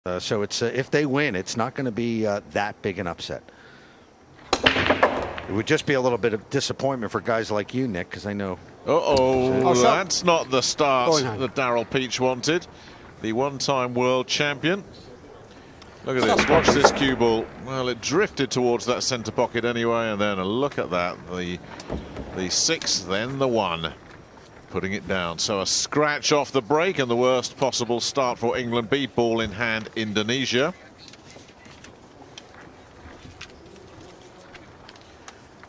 So it's if they win, it's not going to be that big an upset. It would just be a little bit of disappointment for guys like you, Nick, because I know. That's not the start that Daryl Peach wanted. The one-time world champion. Look at this. Watch this cue ball. Well, it drifted towards that centre pocket anyway, and then look at that. The 6, then the 1. Putting it down. So a scratch off the break, and the worst possible start for England B. Ball in hand, Indonesia.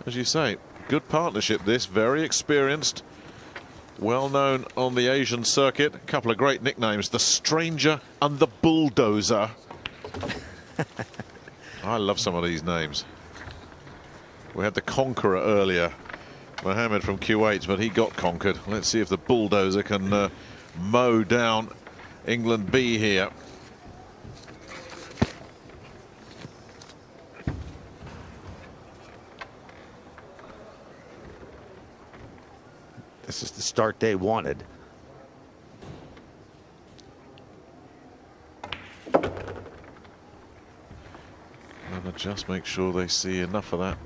As you say, good partnership this, very experienced, well known on the Asian circuit. A couple of great nicknames, the Stranger and the Bulldozer. I love some of these names. We had the Conqueror earlier, Mohammed from Kuwait, but he got conquered. Let's see if the Bulldozer can mow down England B here. This is the start they wanted. And just make sure they see enough of that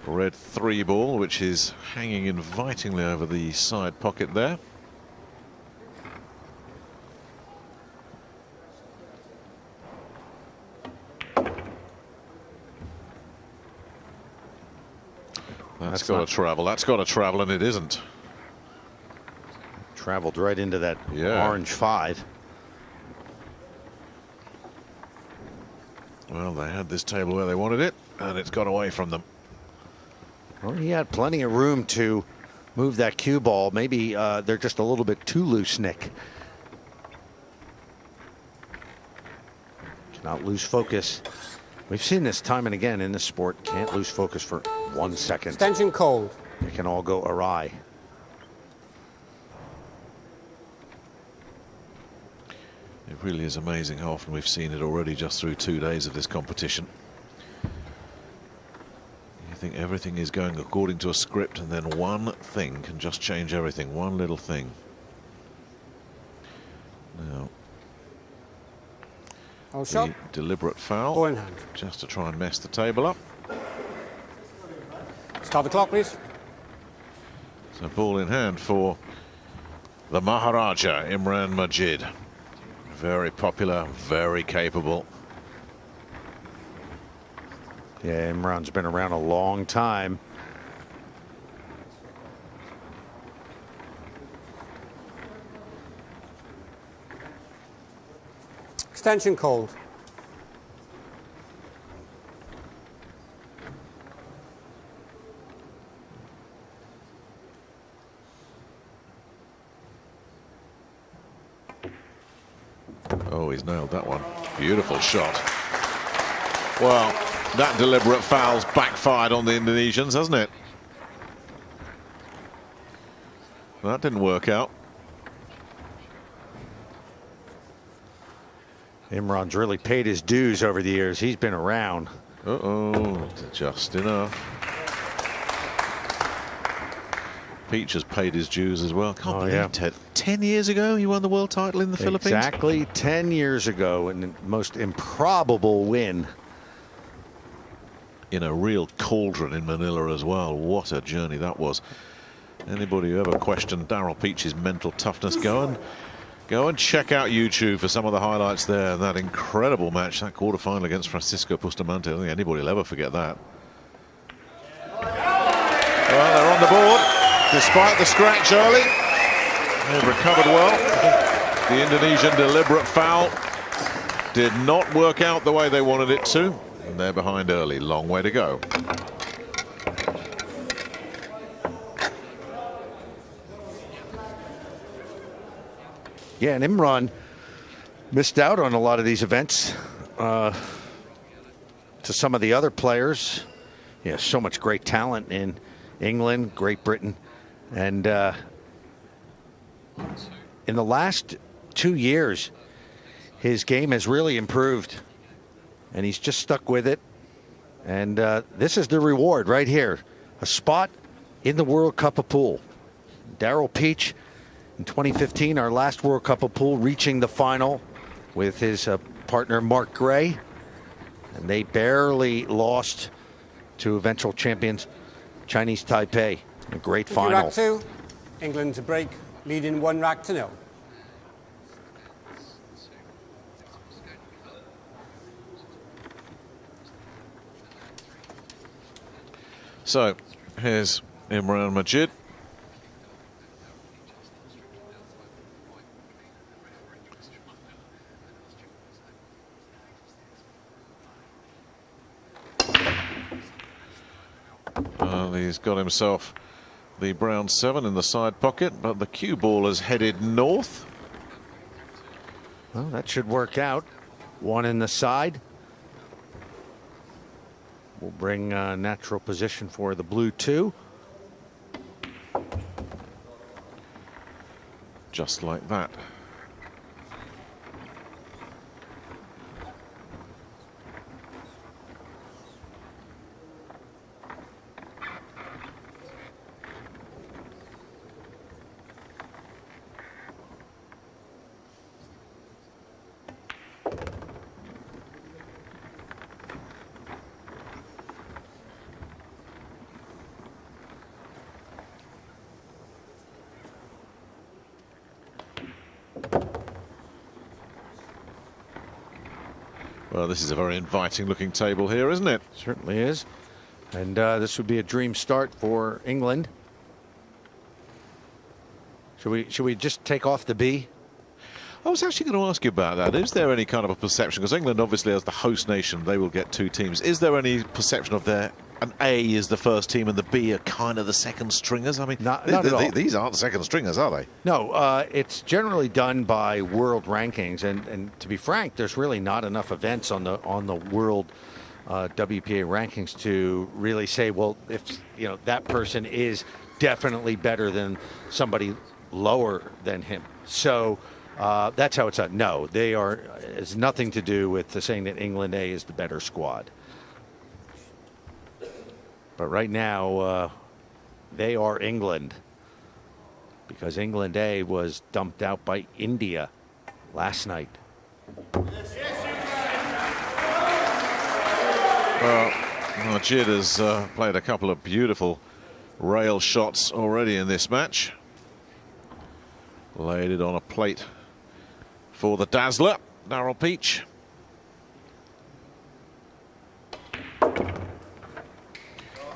red 3 ball, which is hanging invitingly over the side pocket there. That's got to travel. That's got to travel, and it isn't. Traveled right into that orange 5. Well, they had this table where they wanted it, and it's got away from them. Well, he had plenty of room to move that cue ball. Maybe they're just a little bit too loose, Nick. Cannot lose focus. We've seen this time and again in this sport. Can't lose focus for 1 second. Extension cold. It can all go awry. It really is amazing how often we've seen it already just through 2 days of this competition. You think everything is going according to a script, and then one thing can just change everything. One little thing. Now, the deliberate foul, just to try and mess the table up. Start the clock, please. So ball in hand for the Maharaja, Imran Majid. Very popular, very capable. Yeah, Imran's been around a long time. Extension cold. Oh, he's nailed that one. Beautiful shot. Well, that deliberate foul's backfired on the Indonesians, hasn't it? That didn't work out. Imran's really paid his dues over the years. He's been around. Just enough. Peach has paid his dues as well. Can't believe it. 10 years ago he won the world title in the Philippines. Exactly 10 years ago, and the most improbable win. In a real cauldron in Manila as well. What a journey that was. Anybody who ever questioned Daryl Peach's mental toughness, go and check out YouTube for some of the highlights there. That incredible match, that quarterfinal against Francisco Bustamante. I don't think anybody will ever forget that. Well, they're on the board. Despite the scratch early, they've recovered well. The Indonesian deliberate foul did not work out the way they wanted it to, and they're behind early. Long way to go. Yeah, and Imran missed out on a lot of these events to some of the other players. Yeah, so much great talent in England, Great Britain. And in the last 2 years, his game has really improved. And he's just stuck with it. And this is the reward right here. A spot in the World Cup of Pool. Daryl Peach in 2015, our last World Cup of Pool, reaching the final with his partner Mark Gray, and they barely lost to eventual champions Chinese Taipei. A great final. Rack 2, England to break, leading 1-0. So here's Imran Majid. He's got himself the brown 7 in the side pocket, but the cue ball has headed north. Well, that should work out. 1 in the side. Will bring natural position for the blue 2. Just like that. Well, this is a very inviting looking table here, isn't it? Certainly is. And this would be a dream start for England. Should we just take off the B? I was actually going to ask you about that. Is there any kind of a perception? Because England, obviously, as the host nation, they will get 2 teams. Is there any perception of an A is the first team and the B are kind of the second stringers? I mean, not at all. These aren't the second stringers, are they? No, it's generally done by world rankings, and to be frank, there's really not enough events on the world WPA rankings to really say, well, if that person is definitely better than somebody lower than him. So that's how it's done. No, it's nothing to do with saying that England A is the better squad. But right now, they are England, because England A was dumped out by India last night. Well, Majid has played a couple of beautiful rail shots already in this match. Laid it on a plate for the dazzler, Daryl Peach.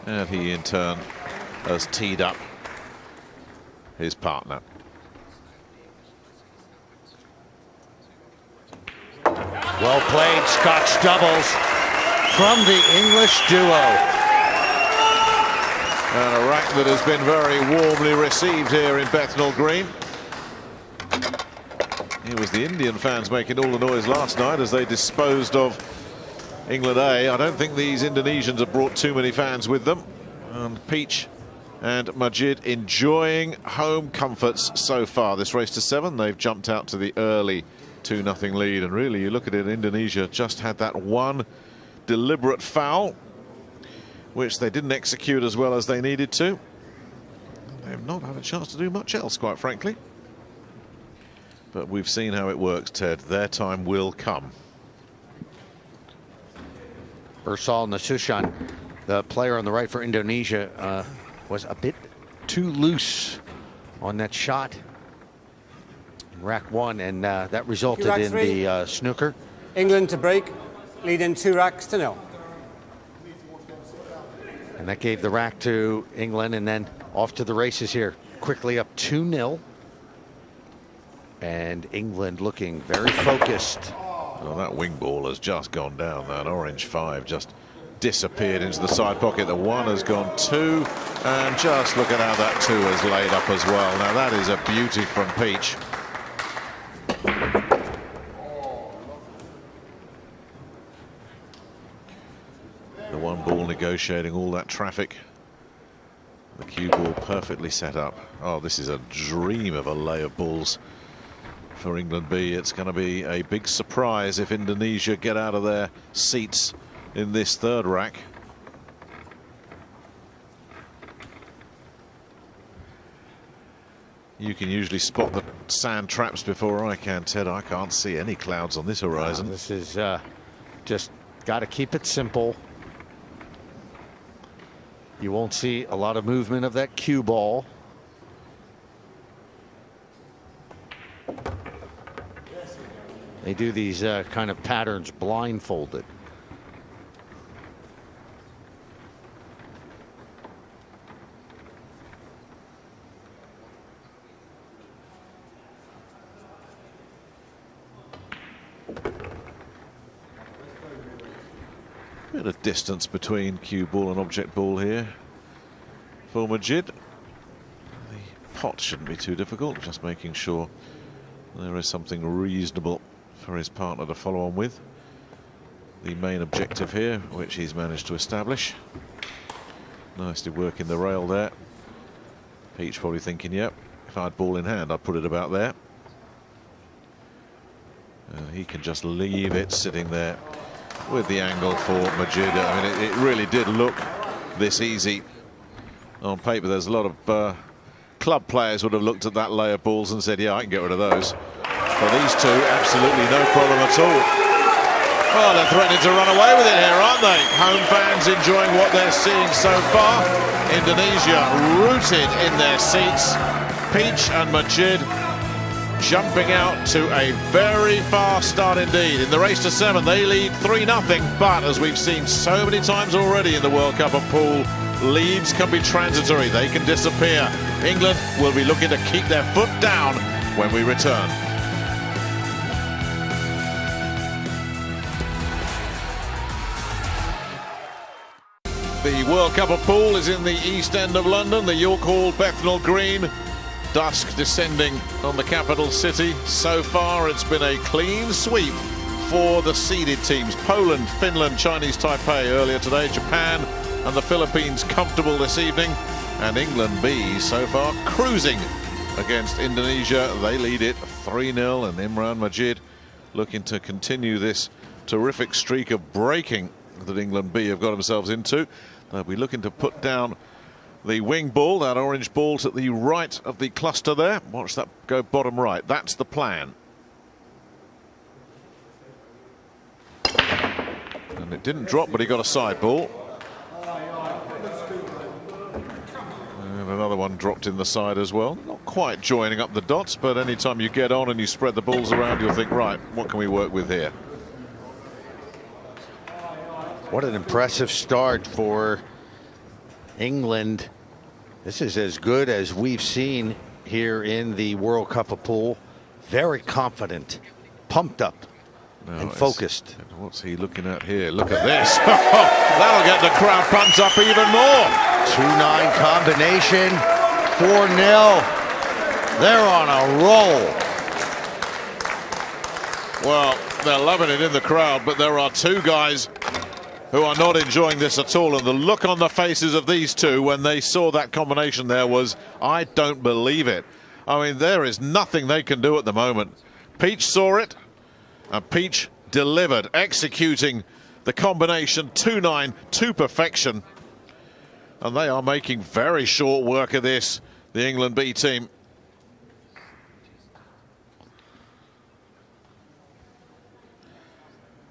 And he, in turn, has teed up his partner. Well played, Scotch doubles from the English duo. And a rack that has been very warmly received here in Bethnal Green. It was the Indian fans making all the noise last night as they disposed of England A. I don't think these Indonesians have brought too many fans with them. And Peach and Majid enjoying home comforts so far. This race to 7, they've jumped out to the early 2-0 lead. And really, you look at it, Indonesia just had that one deliberate foul, which they didn't execute as well as they needed to. They've not had a chance to do much else, quite frankly. But we've seen how it works, Ted. Their time will come. Ursal Nasution, the player on the right for Indonesia, was a bit too loose on that shot in rack 1, and that resulted in the snooker. England to break, leading 2-0. And that gave the rack to England, and then off to the races here. Quickly up 2-0. And England looking very focused. Well, that wing ball has just gone down. That orange 5 just disappeared into the side pocket. The 1 has gone 2. And just look at how that 2 is laid up as well. Now, that is a beauty from Peach. The 1 ball negotiating all that traffic. The cue ball perfectly set up. Oh, this is a dream of a lay of balls for England B. It's going to be a big surprise if Indonesia get out of their seats in this third rack. You can usually spot the sand traps before I can, Ted. I can't see any clouds on this horizon. This is just got to keep it simple. You won't see a lot of movement of that cue ball. They do these kind of patterns blindfolded. Bit of distance between cue ball and object ball here for Majid. The pot shouldn't be too difficult, just making sure there is something reasonable for his partner to follow on with. The main objective here, which he's managed to establish. Nicely working the rail there. Peach probably thinking, yep, if I had ball in hand, I'd put it about there. He can just leave it sitting there with the angle for Majid. I mean, it really did look this easy on paper. There's a lot of club players would have looked at that lay of balls and said, yeah, I can get rid of those. For these two, absolutely no problem at all. Well, they're threatening to run away with it here, aren't they? Home fans enjoying what they're seeing so far. Indonesia rooted in their seats. Peach and Majid jumping out to a very fast start indeed. In the race to 7, they lead 3-0. But as we've seen so many times already in the World Cup of Pool, leads can be transitory. They can disappear. England will be looking to keep their foot down when we return. The World Cup of Pool is in the East End of London, the York Hall Bethnal Green. Dusk descending on the capital city. So far, it's been a clean sweep for the seeded teams. Poland, Finland, Chinese Taipei earlier today, Japan and the Philippines comfortable this evening. And England B so far cruising against Indonesia. They lead it 3-0, and Imran Majid looking to continue this terrific streak of breaking that England B have got themselves into. They'll be looking to put down the wing ball, that orange ball to the right of the cluster there. Watch that go bottom right. That's the plan. And it didn't drop, but he got a side ball. And another one dropped in the side as well. Not quite joining up the dots, but anytime you get on and you spread the balls around, you'll think, right, what can we work with here? What an impressive start for England. This is as good as we've seen here in the World Cup of Pool. Very confident, pumped up, and focused. What's he looking at here? Look at this. That'll get the crowd pumped up even more. 2-9 combination, 4-0. They're on a roll. Well, they're loving it in the crowd, but there are two guys who are not enjoying this at all, and the look on the faces of these two when they saw that combination there was, I don't believe it. I mean, there is nothing they can do at the moment. Peach saw it, and Peach delivered, executing the combination 2-9 to perfection, and they are making very short work of this, the England B team.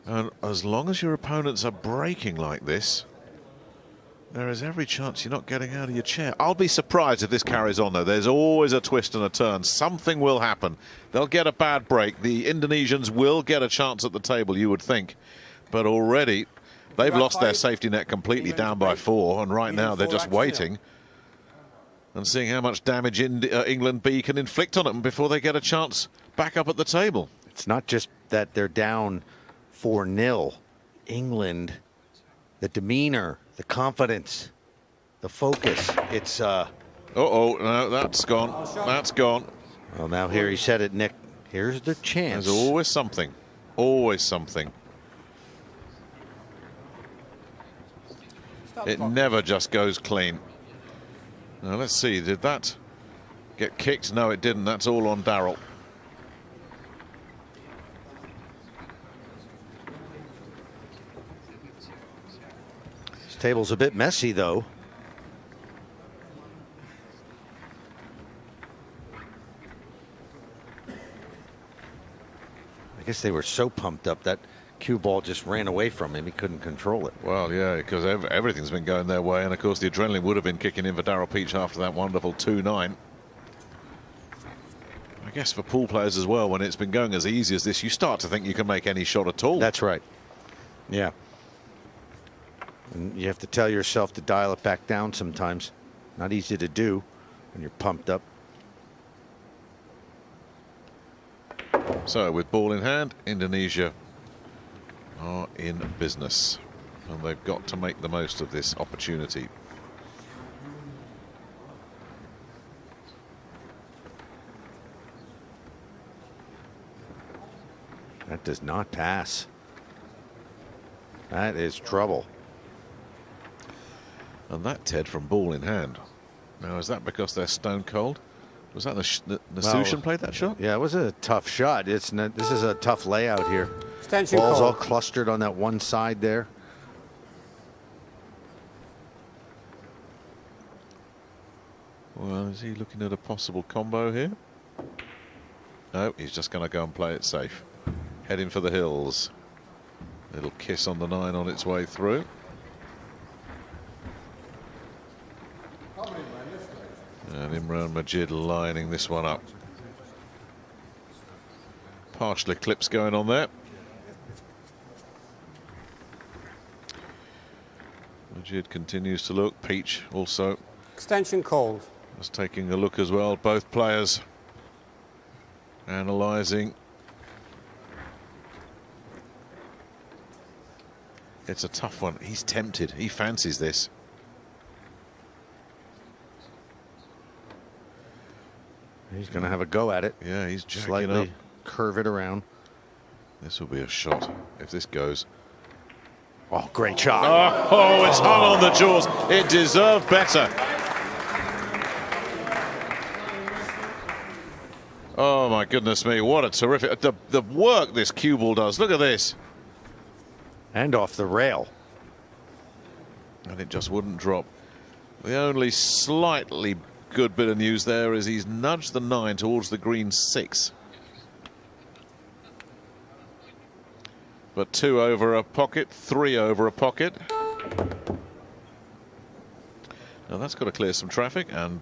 And as long as your opponents are breaking like this, there is every chance you're not getting out of your chair. I'll be surprised if this carries on, though. There's always a twist and a turn. Something will happen. They'll get a bad break. The Indonesians will get a chance at the table, you would think. But already, they've lost their safety net completely, down by 4. And right now, they're just waiting and seeing how much damage England B can inflict on them before they get a chance back up at the table. It's not just that they're down 4-0. England, the demeanor, the confidence, the focus. It's no, that's gone. That's gone. Well, now here he said it, Nick. Here's the chance. There's always something. Always something. It never just goes clean. Now let's see. Did that get kicked? No, it didn't. That's all on Darrell. Table's a bit messy, though. guess they were so pumped up that cue ball just ran away from him. He couldn't control it. Well, yeah, because everything's been going their way, and of course the adrenaline would have been kicking in for Daryl Peach after that wonderful 2-9. I guess for pool players as well, when it's been going as easy as this, you start to think you can make any shot at all. That's right. Yeah. And you have to tell yourself to dial it back down sometimes. Not easy to do when you're pumped up. So with ball in hand, Indonesia are in business, and they've got to make the most of this opportunity. That does not pass. That is trouble. And that, Ted, from ball in hand. Now, is that because they're stone cold? Was that Nasution played that shot? Yeah, it was a tough shot. This is a tough layout here. Extension Ball's call. all clustered on that one side there. Well, is he looking at a possible combo here? No, he's just going to go and play it safe. Heading for the hills. Little kiss on the 9 on its way through. And Imran Majid lining this one up. Partial eclipse going on there. Majid continues to look. Peach also. Extension called. Just taking a look as well. Both players analysing. It's a tough one. He's tempted. He fancies this. He's going to have a go at it. Yeah, he's jacking slightly up. Curve it around. This will be a shot if this goes. Oh, great shot. Oh, it's hung on the jaws. It deserved better. Oh, my goodness me. What a terrific... The work this cue ball does. Look at this. And off the rail. And it just wouldn't drop. The only slightly good bit of news there is he's nudged the 9 towards the green 6. But 2 over a pocket, 3 over a pocket. Now that's got to clear some traffic, and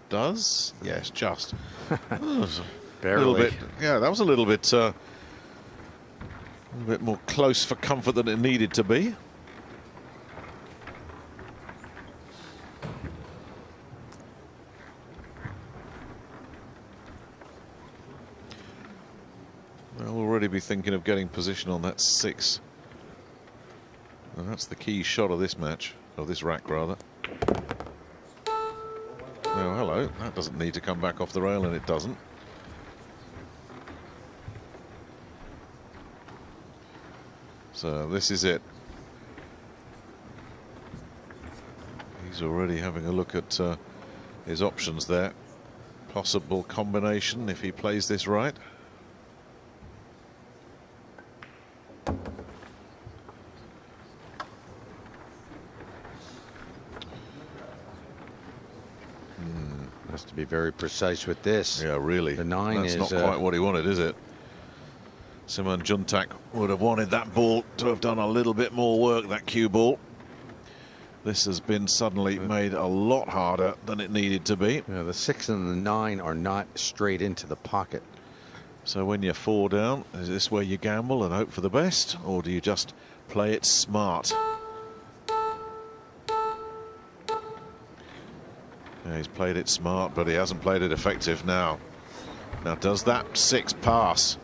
does. Yes, just. Barely. A little bit, yeah, that was a little bit more close for comfort than it needed to be. They'll already be thinking of getting position on that 6. And that's the key shot of this match, of this rack rather. Oh, hello. That doesn't need to come back off the rail, and it doesn't. So this is it. He's already having a look at his options there. Possible combination if he plays this right. Has to be very precise with this. Yeah, really. The 9 That's is not quite what he wanted, is it? Simon Juntak would have wanted that ball to have done a little bit more work, that cue ball. This has been suddenly made a lot harder than it needed to be. Yeah, the 6 and the 9 are not straight into the pocket. So when you're 4 down, is this where you gamble and hope for the best, or do you just play it smart? Yeah, he's played it smart, but he hasn't played it effective now. Now, does that 6 pass?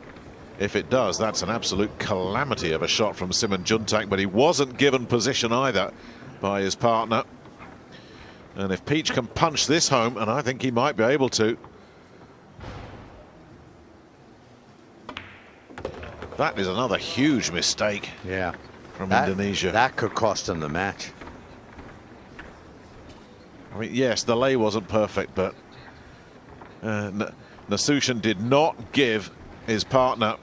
If it does, that's an absolute calamity of a shot from Simon Juntak, but he wasn't given position either by his partner. And if Peach can punch this home, and I think he might be able to, that is another huge mistake. Yeah, from Indonesia. That could cost him the match. I mean, yes, the lay wasn't perfect, but Nasution did not give his partner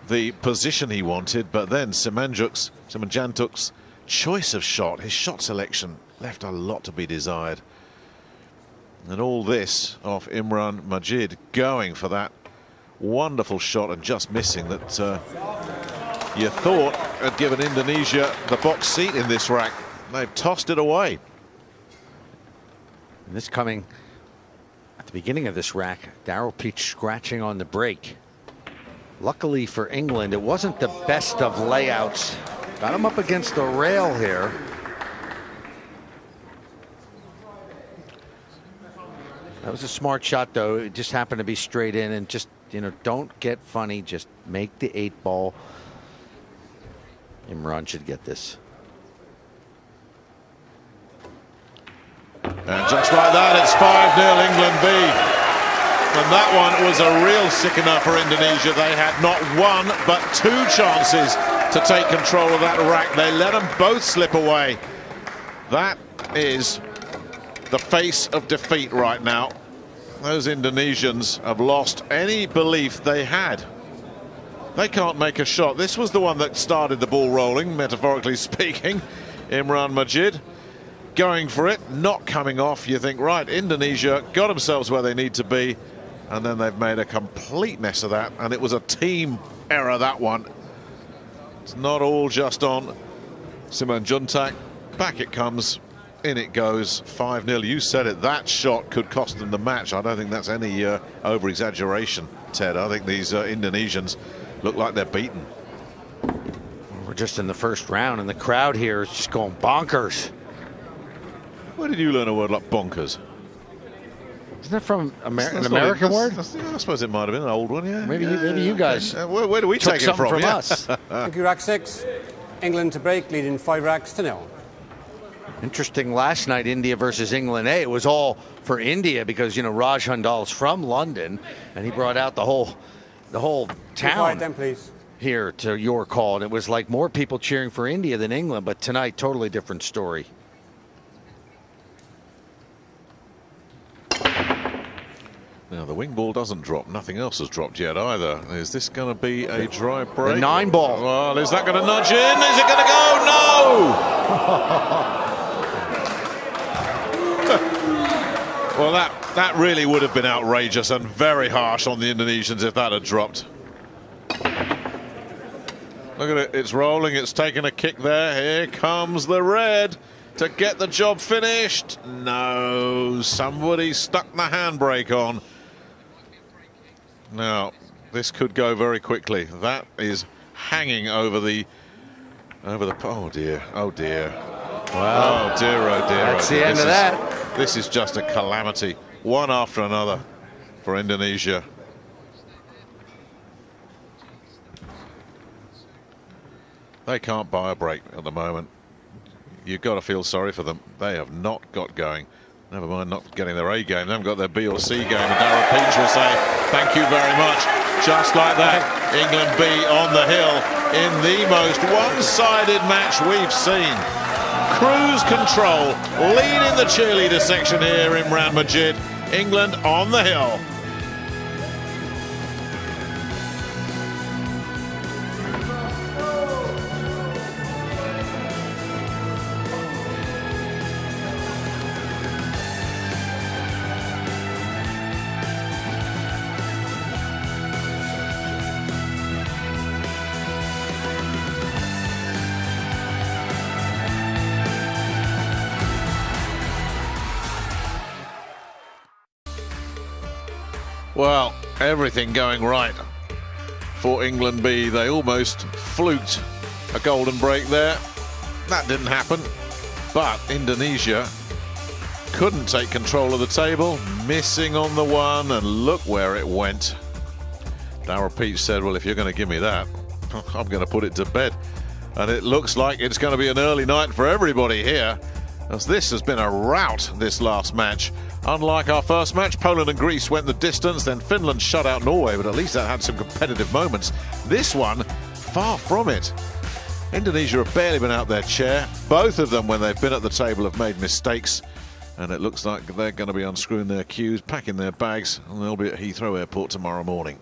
the position he wanted, but then Simanjuntak's choice of shot, his shot selection, left a lot to be desired. And all this off Imran Majid going for that Wonderful shot and just missing that you thought had given Indonesia the box seat in this rack. They've tossed it away. And this coming at the beginning of this rack, Daryl Peach scratching on the break. Luckily for England, it wasn't the best of layouts. Got him up against the rail here. That was a smart shot, though. It just happened to be straight in, and just, you know, don't get funny. Just make the 8-ball. Imran should get this. And just like that, it's 5-0 England B. And that one was a real sickener for Indonesia. They had not one but 2 chances to take control of that rack. They let them both slip away. That is the face of defeat right now. Those Indonesians have lost any belief they had. They can't make a shot. This was the one that started the ball rolling, metaphorically speaking. Imran Majid going for it, not coming off. You think, right, Indonesia got themselves where they need to be, and then they've made a complete mess of that, and it was a team error, that one. It's not all just on Simanjuntak. Back it comes, in it goes, 5-0. You said it, that shot could cost them the match. I don't think that's any over-exaggeration, Ted. I think these Indonesians look like they're beaten. We're just in the first round, and the crowd here is just going bonkers. Where did you learn a word like bonkers? Isn't that from an American word? I suppose it might have been an old one, yeah. Maybe you guys. Where do we take it from? Us. Thank you, rack 6. England to break, leading 5 racks to 0. Interesting last night, India versus England A. It was all for India because, you know, Raj Handal's from London, and he brought out the whole town. Quiet then, please. Here to your call, and it was like more people cheering for India than England, but tonight, totally different story. Now the wing ball doesn't drop. Nothing else has dropped yet either. Is this going to be a dry break? The 9-ball. Well, is that going to nudge in? Is it going to go? No! Well, that really would have been outrageous and very harsh on the Indonesians if that had dropped. Look at it. It's rolling. It's taking a kick there. Here comes the red to get the job finished. No, somebody stuck the handbrake on. Now, this could go very quickly. That is hanging over the oh dear, oh dear. Wow. Oh dear, oh dear. That's the end of that. This is just a calamity, one after another for Indonesia. They can't buy a break at the moment. You've got to feel sorry for them. They have not got going. Never mind not getting their A game. They haven't got their B or C game. And Daryl Peach will say, thank you very much. Just like that, England B on the hill in the most one-sided match we've seen. Cruise control, leading the cheerleader section here, Imran Majid. England on the hill. Well, everything going right for England B. They almost fluked a golden break there. That didn't happen. But Indonesia couldn't take control of the table, missing on the one, and look where it went. Daryl Peach said, well, if you're going to give me that, I'm going to put it to bed. And it looks like it's going to be an early night for everybody here, as this has been a rout, this last match. Unlike our first match, Poland and Greece went the distance, then Finland shut out Norway, but at least that had some competitive moments. This one, far from it. Indonesia have barely been out their chair. Both of them, when they've been at the table, have made mistakes. And it looks like they're going to be unscrewing their cues, packing their bags, and they'll be at Heathrow Airport tomorrow morning.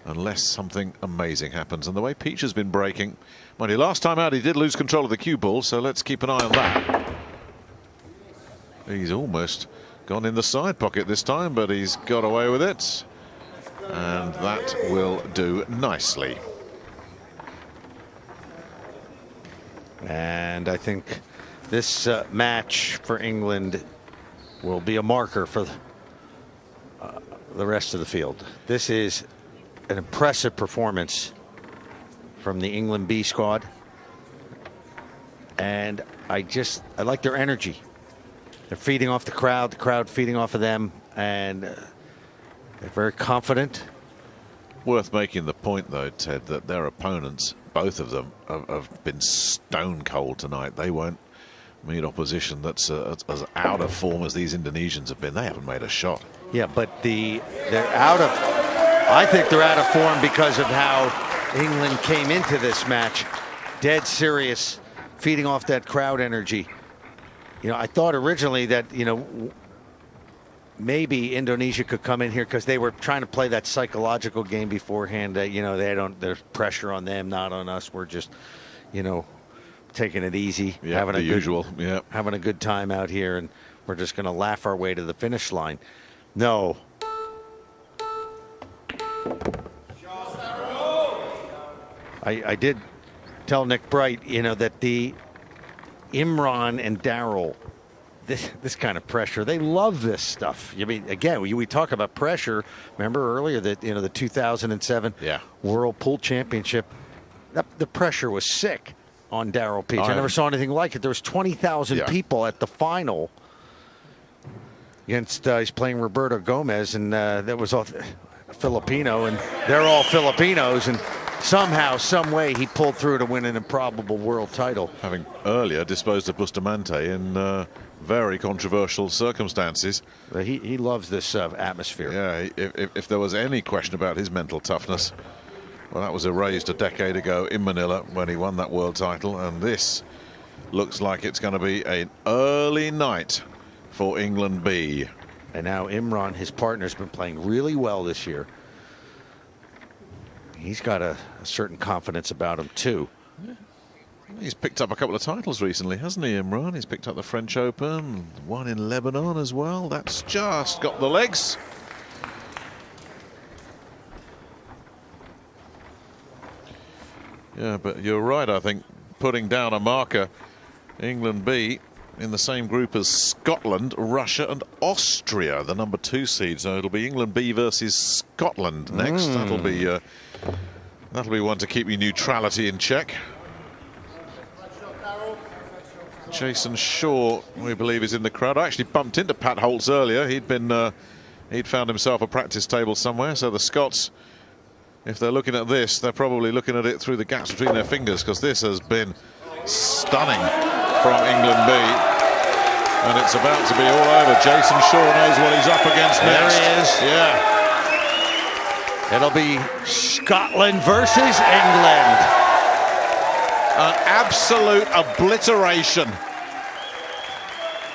Unless something amazing happens. And the way Peach has been breaking, mind you, last time out he did lose control of the cue ball, so let's keep an eye on that. He's almost gone in the side pocket this time, but he's got away with it. and that will do nicely. And I think this match for England will be a marker for the rest of the field. This is an impressive performance from the England B squad, and I like their energy. They're feeding off the crowd feeding off of them, and they're very confident. Worth making the point, though, Ted, that their opponents, both of them, have been stone cold tonight. They won't meet opposition that's as out of form as these Indonesians have been. They haven't made a shot. Yeah, but they're out of. I think they're out of form because of how England came into this match, dead serious, feeding off that crowd energy. You know, I thought originally that, you know, maybe Indonesia could come in here because they were trying to play that psychological game beforehand. You know, there's pressure on them, not on us. We're just, you know, taking it easy, having a good time out here, and we're just going to laugh our way to the finish line. No. I did tell Nick Bright, you know, that the Imran and Daryl, this kind of pressure, they love this stuff. I mean, again, we talk about pressure. Remember earlier that, you know, the 2007 World Pool Championship, the pressure was sick on Daryl Peach. I never saw anything like it. There was 20,000 people at the final against, he's playing Roberto Gomez, and that was all Filipino, and they're all Filipinos, and somehow, some way, he pulled through to win an improbable world title. Having earlier disposed of Bustamante in very controversial circumstances. He loves this atmosphere. Yeah, if there was any question about his mental toughness, well, that was erased a decade ago in Manila when he won that world title, and this looks like it's going to be an early night for England B. And now Imran, his partner, has been playing really well this year. He's got a certain confidence about him, too. Yeah. He's picked up a couple of titles recently, hasn't he, Imran? He's picked up the French Open, one in Lebanon as well. That's just got the legs. Yeah, but you're right, I think, putting down a marker. England B in the same group as Scotland, Russia and Austria, the number 2 seed. So it'll be England B versus Scotland next. That'll be one to keep your neutrality in check. Jason Shaw, we believe, is in the crowd. I actually bumped into Pat Holtz earlier. He'd found himself a practice table somewhere. So the Scots, if they're looking at this, they're probably looking at it through the gaps between their fingers, because this has been stunning from England B, and it's about to be all over. Jason Shaw knows what he's up against next. There he is. Yeah. It'll be Scotland versus England. An absolute obliteration.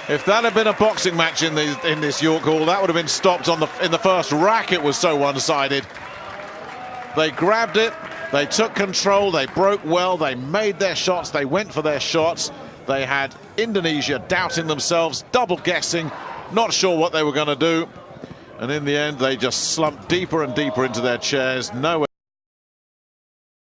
If that had been a boxing match in this York Hall, that would have been stopped in the first rack. It was so one-sided. They grabbed it, they took control, they broke well, they made their shots, they went for their shots. They had Indonesia doubting themselves, double guessing, not sure what they were going to do. And in the end, they just slumped deeper and deeper into their chairs. No